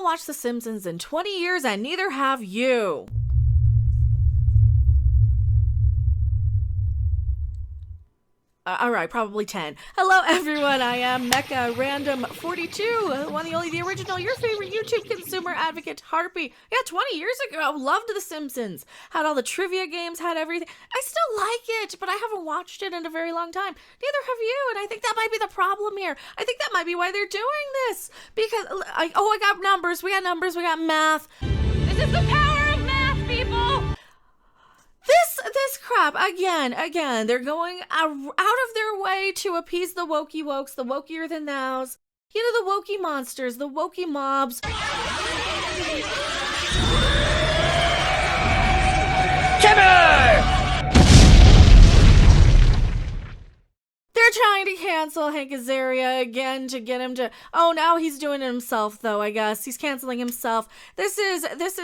watched The Simpsons in 20 years and neither have you. All right, probably 10. Hello, everyone. I am Mecha Random 42, the one, the only, the original, your favorite YouTube consumer advocate, Harpy. Yeah, 20 years ago, loved The Simpsons. Had all the trivia games, had everything. I still like it, but I haven't watched it in a very long time. Neither have you, and I think that might be the problem here. I think that might be why they're doing this. Because, I got numbers, we got math. This is the power of math, people! This crap, again, they're going out of their way to appease the wokey wokes, the wokier than thous, you know, the wokey monsters, the wokey mobs. They're trying to cancel Hank Azaria again to get him to... Oh, now he's doing it himself, though, I guess. He's canceling himself. This is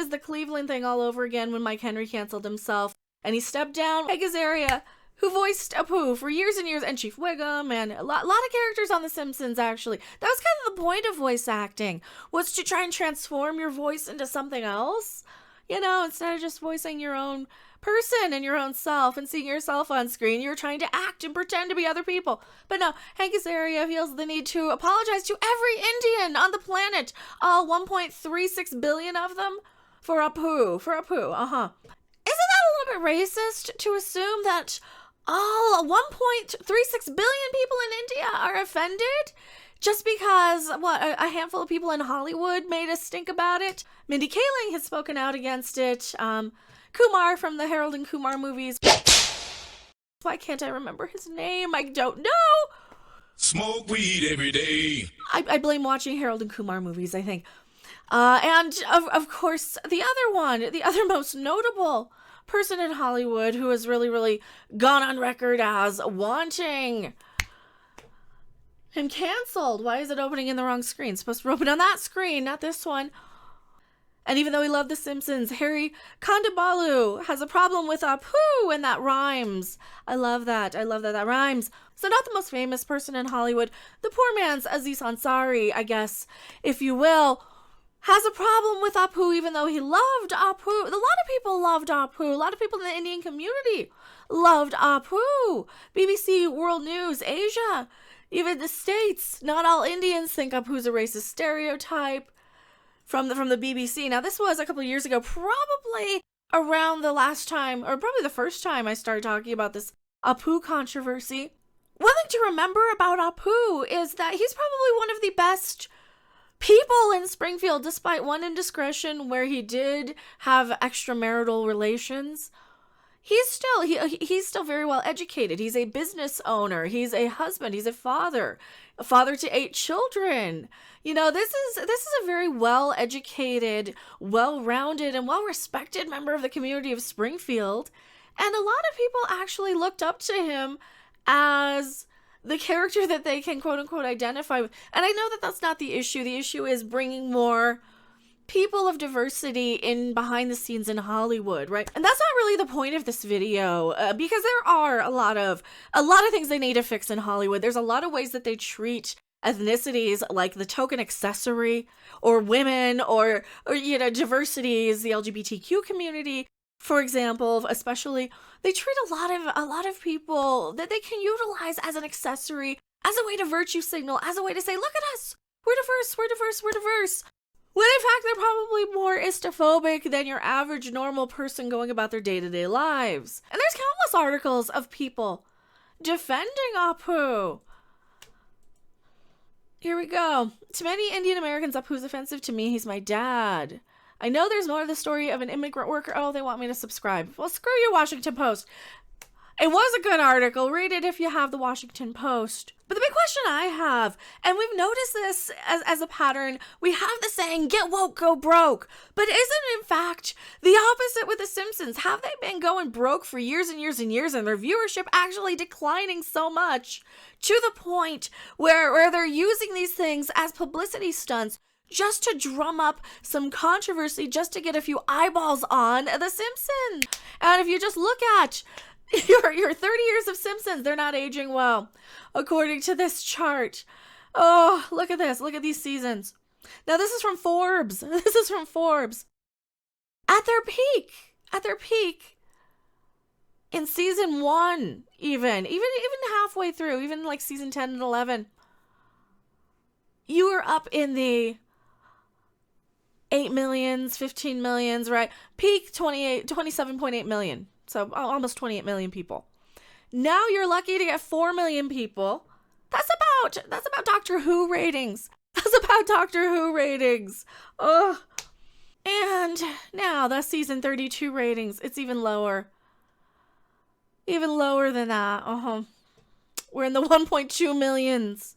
the Cleveland thing all over again when Mike Henry canceled himself. And he stepped down. Hank Azaria, who voiced Apu for years and years, and Chief Wiggum, and a lot of characters on The Simpsons, actually. That was kind of the point of voice acting, was to try and transform your voice into something else. You know, instead of just voicing your own person and your own self and seeing yourself on screen, you're trying to act and pretend to be other people. But no, Hank Azaria feels the need to apologize to every Indian on the planet, all 1.36 billion of them, for Apu, Isn't that a little bit racist to assume that all 1.36 billion people in India are offended just because, a handful of people in Hollywood made a stink about it? Mindy Kaling has spoken out against it. Kumar from the Harold and Kumar movies. Why can't I remember his name? I don't know. Smoke weed every day. I blame watching Harold and Kumar movies, I think. And of course, the other most notable person in Hollywood who has really gone on record as wanting him canceled. Why is it opening in the wrong screen? It's supposed to open on that screen, not this one. And even though we love The Simpsons, Harry Kondabalu has a problem with Apu, and that rhymes. I love that. That rhymes. So not the most famous person in Hollywood, the poor man's Aziz Ansari, I guess, if you will, has a problem with Apu, even though he loved Apu. A lot of people loved Apu. A lot of people in the Indian community loved Apu. BBC World News, Asia, even the States. Not all Indians think Apu's a racist stereotype from the BBC. Now, this was a couple of years ago, probably around the last time, or probably the first time I started talking about this Apu controversy. One thing to remember about Apu is that he's probably one of the best people in Springfield, despite one indiscretion where he did have extramarital relations. He's still very well educated. He's a business owner. He's a husband. He's a father to 8 children. You know, this is a very well educated, well-rounded, and well-respected member of the community of Springfield. And a lot of people actually looked up to him as the character that they can quote-unquote identify with. And I know that that's not the issue. The issue is bringing more people of diversity in behind the scenes in Hollywood, right? And that's not really the point of this video, because there are a lot of things they need to fix in Hollywood. There's a lot of ways that they treat ethnicities like the token accessory, or women, or you know, diversity is the LGBTQ community, for example, especially. They treat a lot of people that they can utilize as an accessory, as a way to virtue signal, as a way to say, look at us, we're diverse. When in fact they're probably more istophobic than your average normal person going about their day-to-day lives. And there's countless articles of people defending Apu. Here we go. To many Indian Americans, Apu's offensive. To me, he's my dad. I know there's more to the story of an immigrant worker. Oh, they want me to subscribe. Well, screw you, Washington Post. It was a good article. Read it if you have the Washington Post. But the big question I have, and we've noticed this as a pattern, we have the saying, get woke, go broke. But isn't in fact the opposite with The Simpsons? Have they been going broke for years and years and years, and their viewership actually declining so much to the point where they're using these things as publicity stunts just to drum up some controversy, just to get a few eyeballs on The Simpsons? And if you just look at your 30 years of Simpsons, they're not aging well, according to this chart. Oh, look at this. Look at these seasons. Now, this is from Forbes. This is from Forbes. At their peak, in season 1, even halfway through, even like season 10 and 11, you were up in the 8 millions, 15 millions, right? Peak 27.8 million. So almost 28 million people. Now you're lucky to get 4 million people. That's about Doctor Who ratings. That's about Doctor Who ratings. Ugh. And now the season 32 ratings, it's even lower. Even lower than that. We're in the 1.2 millions.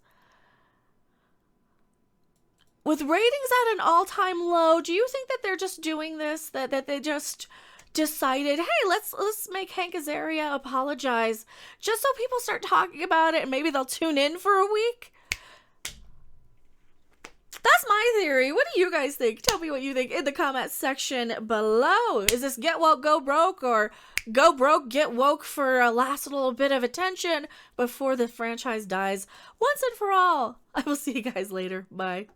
With ratings at an all-time low, do you think that they're just doing this? That they just decided, hey, let's make Hank Azaria apologize, just so people start talking about it and maybe they'll tune in for a week? That's my theory. What do you guys think? Tell me what you think in the comments section below. Is this get woke, go broke, or go broke, get woke for a last little bit of attention before the franchise dies once and for all? I will see you guys later. Bye.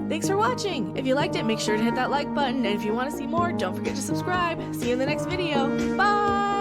Thanks for watching. If you liked it, make sure to hit that like button. And if you want to see more, don't forget to subscribe. See you in the next video. Bye!